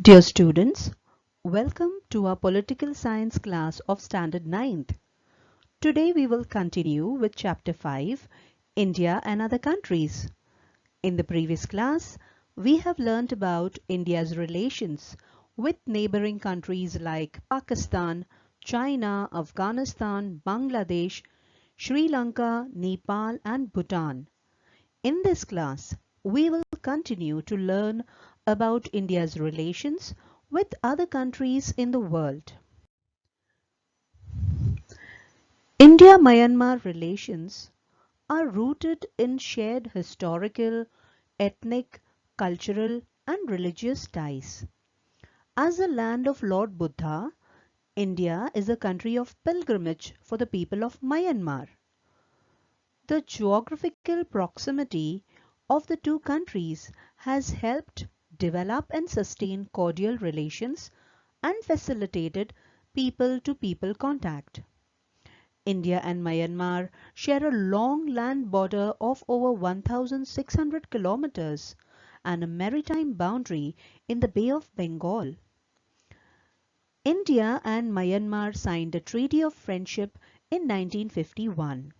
Dear students, welcome to our political science class of Standard 9th. Today we will continue with Chapter 5, India and Other Countries. In the previous class, we have learnt about India's relations with neighboring countries like Pakistan, China, Afghanistan, Bangladesh, Sri Lanka, Nepal and Bhutan. In this class, we will continue to learn about India's relations with other countries in the world. India-Myanmar relations are rooted in shared historical, ethnic, cultural and religious ties. As the land of Lord Buddha, India is a country of pilgrimage for the people of Myanmar. The geographical proximity of the two countries has helped develop and sustain cordial relations and facilitated people-to-people contact. India and Myanmar share a long land border of over 1,600 kilometers and a maritime boundary in the Bay of Bengal. India and Myanmar signed a Treaty of Friendship in 1951.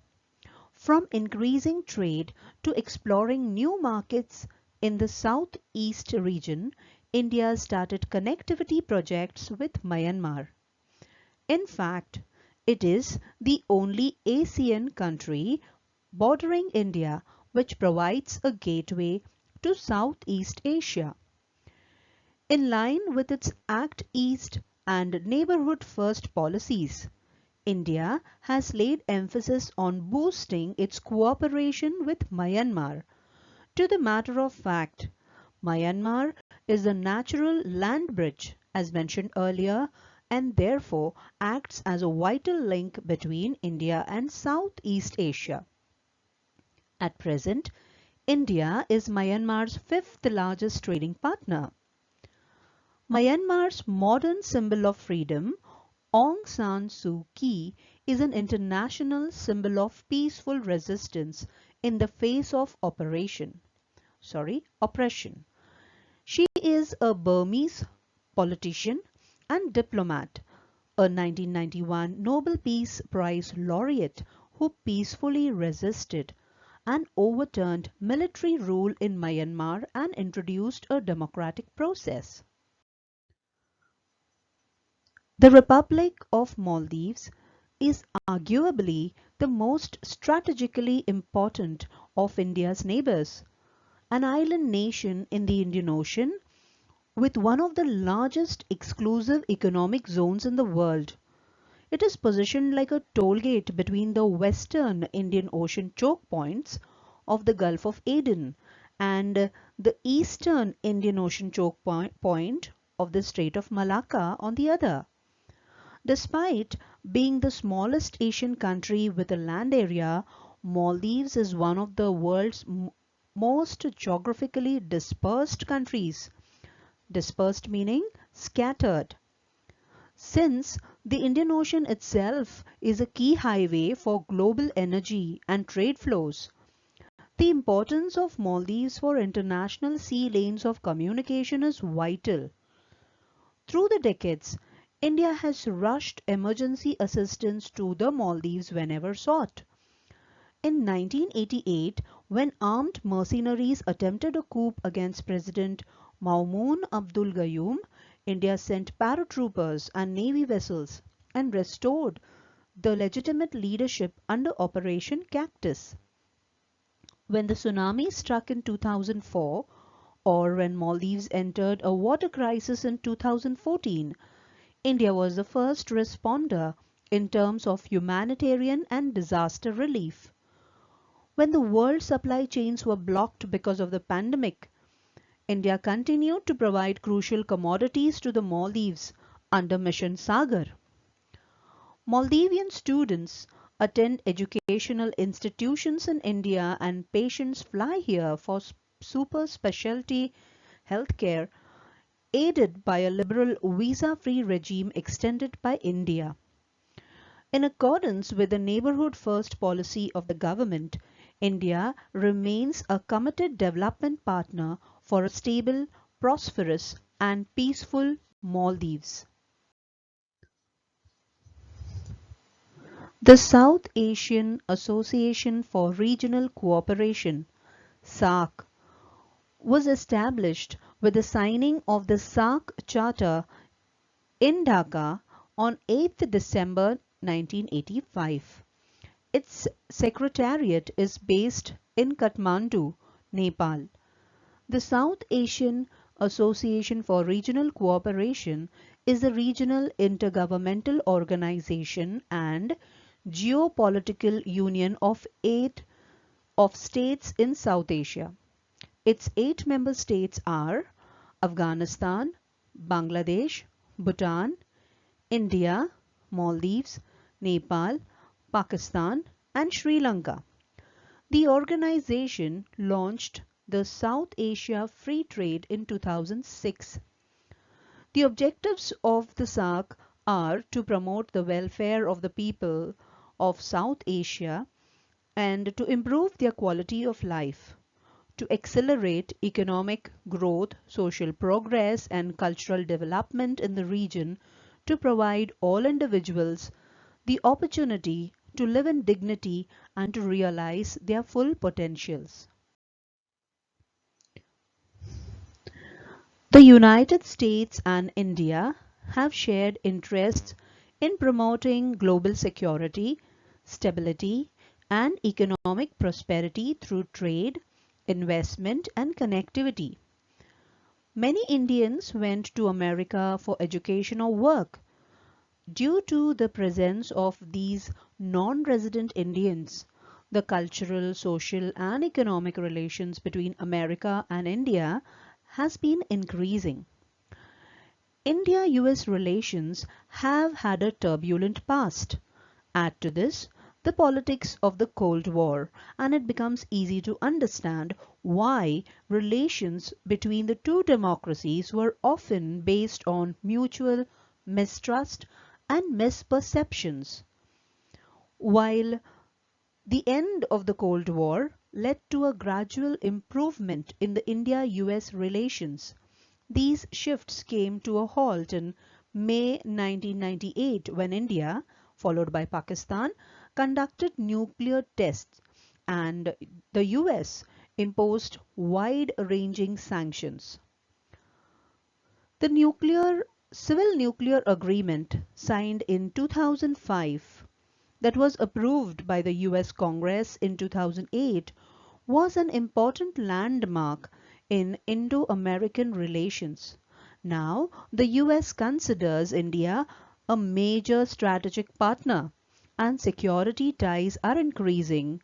From increasing trade to exploring new markets in the southeast region, India started connectivity projects with Myanmar. In fact, it is the only ASEAN country bordering India which provides a gateway to Southeast Asia. In line with its Act East and Neighbourhood First policies, India has laid emphasis on boosting its cooperation with Myanmar. To the matter of fact, Myanmar is a natural land bridge, as mentioned earlier, and therefore acts as a vital link between India and Southeast Asia. At present, India is Myanmar's fifth largest trading partner. Myanmar's modern symbol of freedom, Aung San Suu Kyi, is an international symbol of peaceful resistance in the face of oppression. She is a Burmese politician and diplomat, a 1991 Nobel Peace Prize laureate who peacefully resisted and overturned military rule in Myanmar and introduced a democratic process. The Republic of Maldives is arguably the most strategically important of India's neighbors, an island nation in the Indian Ocean with one of the largest exclusive economic zones in the world. It is positioned like a toll gate between the western Indian Ocean choke points of the Gulf of Aden and the eastern Indian Ocean choke point of the Strait of Malacca on the other. Despite being the smallest Asian country with a land area, Maldives is one of the world's most geographically dispersed countries. Dispersed meaning scattered. Since the Indian Ocean itself is a key highway for global energy and trade flows, the importance of Maldives for international sea lanes of communication is vital. Through the decades, India has rushed emergency assistance to the Maldives whenever sought. In 1988, when armed mercenaries attempted a coup against President Maumoon Abdul Gayoom, India sent paratroopers and navy vessels and restored the legitimate leadership under Operation Cactus. When the tsunami struck in 2004, or when Maldives entered a water crisis in 2014, India was the first responder in terms of humanitarian and disaster relief. When the world supply chains were blocked because of the pandemic, India continued to provide crucial commodities to the Maldives under Mission Sagar. Maldivian students attend educational institutions in India and patients fly here for super specialty healthcare aided by a liberal visa-free regime extended by India. In accordance with the Neighbourhood First policy of the government, India remains a committed development partner for a stable, prosperous and peaceful Maldives. The South Asian Association for Regional Cooperation (SAARC) was established with the signing of the SAARC Charter in Dhaka on 8th December 1985. Its secretariat is based in Kathmandu, Nepal. The South Asian Association for Regional Cooperation is a regional intergovernmental organization and geopolitical union of states in South Asia. Its 8 member states are Afghanistan, Bangladesh, Bhutan, India, Maldives, Nepal, Pakistan, and Sri Lanka. The organization launched the South Asia Free Trade in 2006. The objectives of the SAARC are to promote the welfare of the people of South Asia and to improve their quality of life, to accelerate economic growth, social progress, and cultural development in the region, to provide all individuals the opportunity to live in dignity and to realize their full potentials. The United States and India have shared interests in promoting global security, stability, and economic prosperity through trade, investment, and connectivity. Many Indians went to America for education or work. Due to the presence of these non-resident Indians, the cultural, social, and economic relations between America and India has been increasing. India-US relations have had a turbulent past. Add to this the politics of the Cold War, and it becomes easy to understand why relations between the two democracies were often based on mutual mistrust and misperceptions. While the end of the Cold War led to a gradual improvement in the India-US relations, these shifts came to a halt in May 1998 when India, followed by Pakistan, conducted nuclear tests and the US imposed wide-ranging sanctions. The Civil Nuclear Agreement signed in 2005 that was approved by the US Congress in 2008 was an important landmark in Indo-American relations. Now, the US considers India a major strategic partner, and security ties are increasing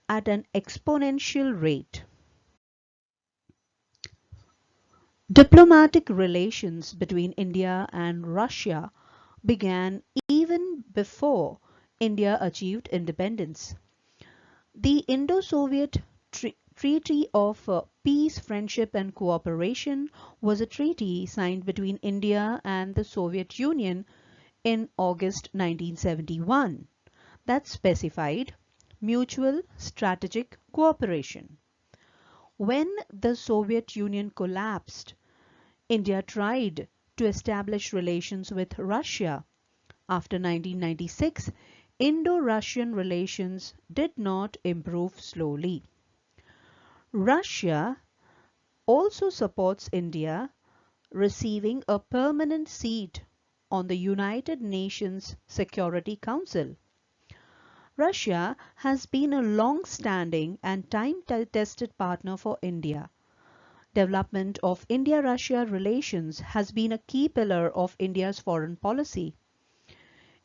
at an exponential rate. Diplomatic relations between India and Russia began even before India achieved independence. The Indo-Soviet Treaty of Peace, Friendship and Cooperation was a treaty signed between India and the Soviet Union in August 1971 that specified mutual strategic cooperation. When the Soviet Union collapsed, India tried to establish relations with Russia. After 1996, Indo-Russian relations did not improve slowly. Russia also supports India receiving a permanent seat on the United Nations Security Council. Russia has been a long-standing and time-tested partner for India. Development of India-Russia relations has been a key pillar of India's foreign policy.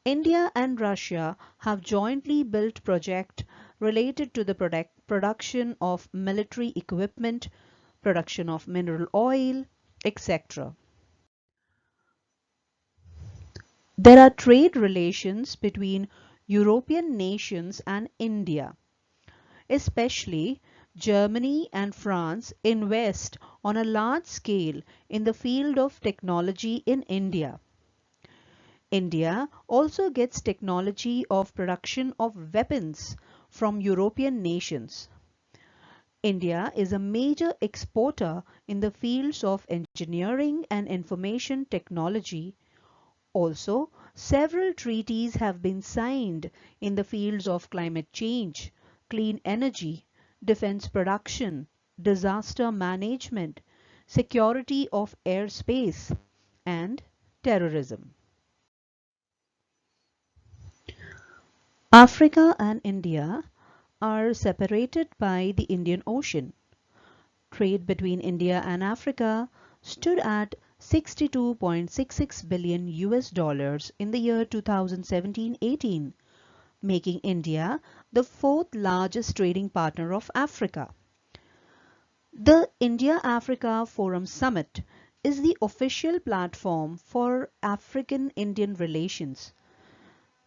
India and Russia have jointly built projects related to the production of military equipment, production of mineral oil, etc. There are trade relations between European nations and India. Especially Germany and France invest on a large scale in the field of technology in India. India also gets technology of production of weapons from European nations. India is a major exporter in the fields of engineering and information technology. Also, several treaties have been signed in the fields of climate change, clean energy, defense production, disaster management, security of airspace, and terrorism. Africa and India are separated by the Indian Ocean. Trade between India and Africa stood at 62.66 billion US dollars in the year 2017-18, making India the fourth largest trading partner of Africa. The India-Africa Forum Summit is the official platform for African-Indian relations.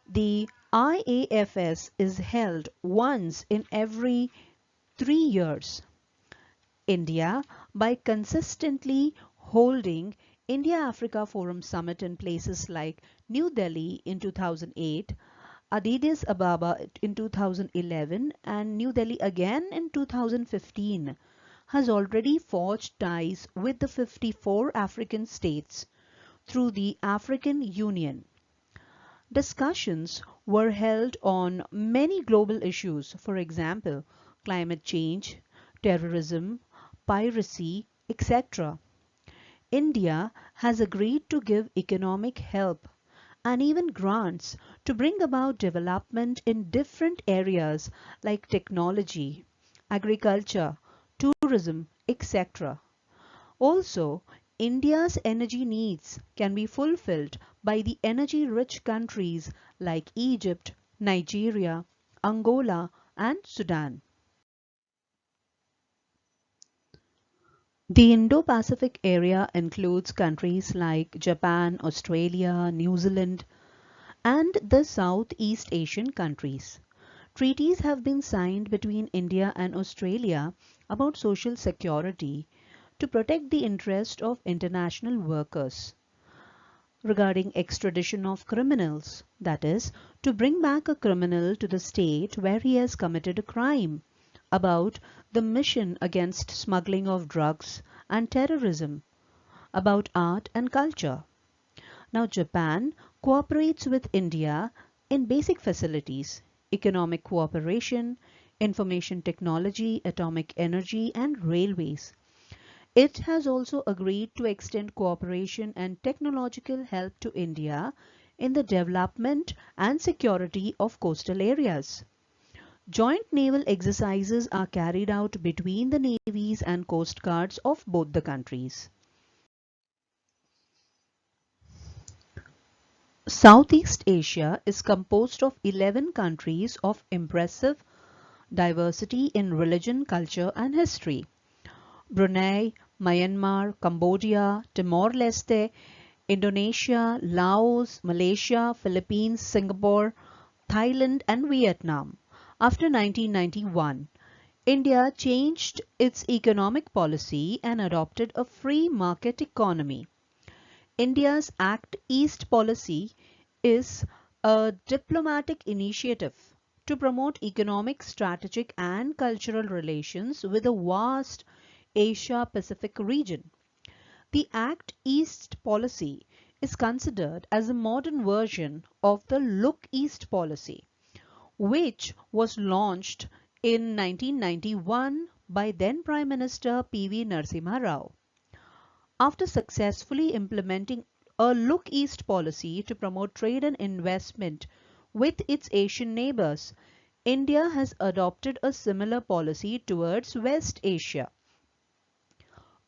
The IAFS is held once in every 3 years. India, by consistently holding India-Africa Forum Summit in places like New Delhi in 2008, Addis Ababa in 2011, and New Delhi again in 2015, has already forged ties with the 54 African states through the African Union. Discussions were held on many global issues, for example, climate change, terrorism, piracy, etc. India has agreed to give economic help and even grants to bring about development in different areas like technology, agriculture, tourism, etc. Also, India's energy needs can be fulfilled by the energy-rich countries like Egypt, Nigeria, Angola, and Sudan. The Indo-Pacific area includes countries like Japan, Australia, New Zealand, and the Southeast Asian countries. Treaties have been signed between India and Australia about social security to protect the interest of international workers, regarding extradition of criminals, that is, to bring back a criminal to the state where he has committed a crime, about the mission against smuggling of drugs and terrorism, about art and culture. Now, Japan cooperates with India in basic facilities, economic cooperation, information technology, atomic energy, and railways. It has also agreed to extend cooperation and technological help to India in the development and security of coastal areas. Joint naval exercises are carried out between the navies and coast guards of both the countries. Southeast Asia is composed of 11 countries of impressive diversity in religion, culture, and history. Brunei, Myanmar, Cambodia, Timor-Leste, Indonesia, Laos, Malaysia, Philippines, Singapore, Thailand, and Vietnam. After 1991, India changed its economic policy and adopted a free market economy. India's Act East policy is a diplomatic initiative to promote economic, strategic, and cultural relations with the vast Asia-Pacific region. The Act East policy is considered as a modern version of the Look East policy, which was launched in 1991 by then Prime Minister P.V. Narasimha Rao. After successfully implementing a Look East policy to promote trade and investment with its Asian neighbors, India has adopted a similar policy towards West Asia.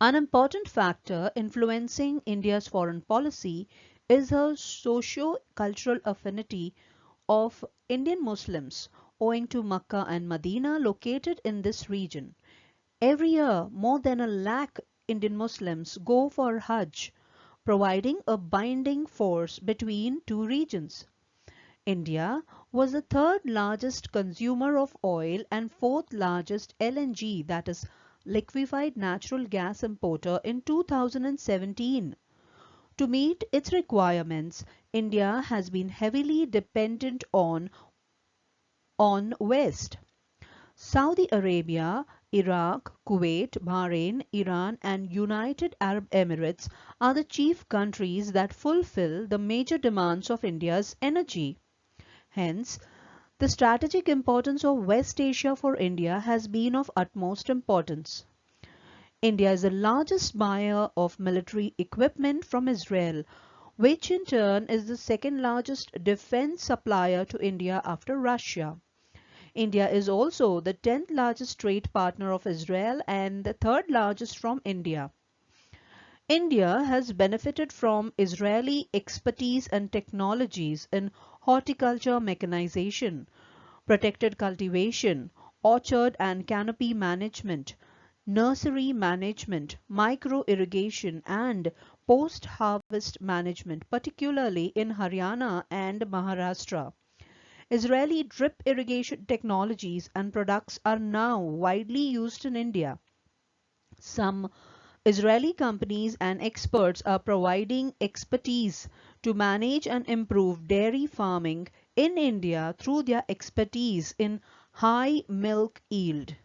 An important factor influencing India's foreign policy is her socio-cultural affinity of Indian Muslims, owing to Makkah and Medina located in this region. Every year, more than 1 lakh Indian Muslims go for Hajj, providing a binding force between two regions. India was the third largest consumer of oil and fourth largest LNG, that is liquefied natural gas importer in 2017. To meet its requirements, India has been heavily dependent on West. Saudi Arabia Iraq, Kuwait, Bahrain, Iran, and United Arab Emirates are the chief countries that fulfill the major demands of India's energy. Hence, the strategic importance of West Asia for India has been of utmost importance. India is the largest buyer of military equipment from Israel, which in turn is the second largest defense supplier to India after Russia. India is also the 10th largest trade partner of Israel and the third largest from India. India has benefited from Israeli expertise and technologies in horticulture mechanization, protected cultivation, orchard and canopy management, nursery management, micro-irrigation and post-harvest management, particularly in Haryana and Maharashtra. Israeli drip irrigation technologies and products are now widely used in India. Some Israeli companies and experts are providing expertise to manage and improve dairy farming in India through their expertise in high milk yield.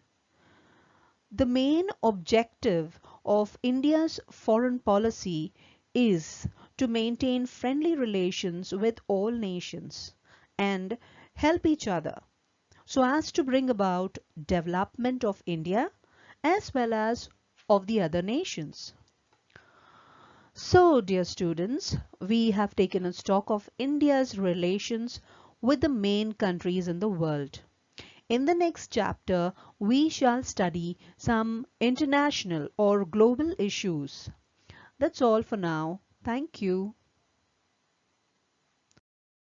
The main objective of India's foreign policy is to maintain friendly relations with all nations and help each other so as to bring about development of India as well as of the other nations. So, dear students, we have taken a stock of India's relations with the main countries in the world. In the next chapter, we shall study some international or global issues. That's all for now. Thank you.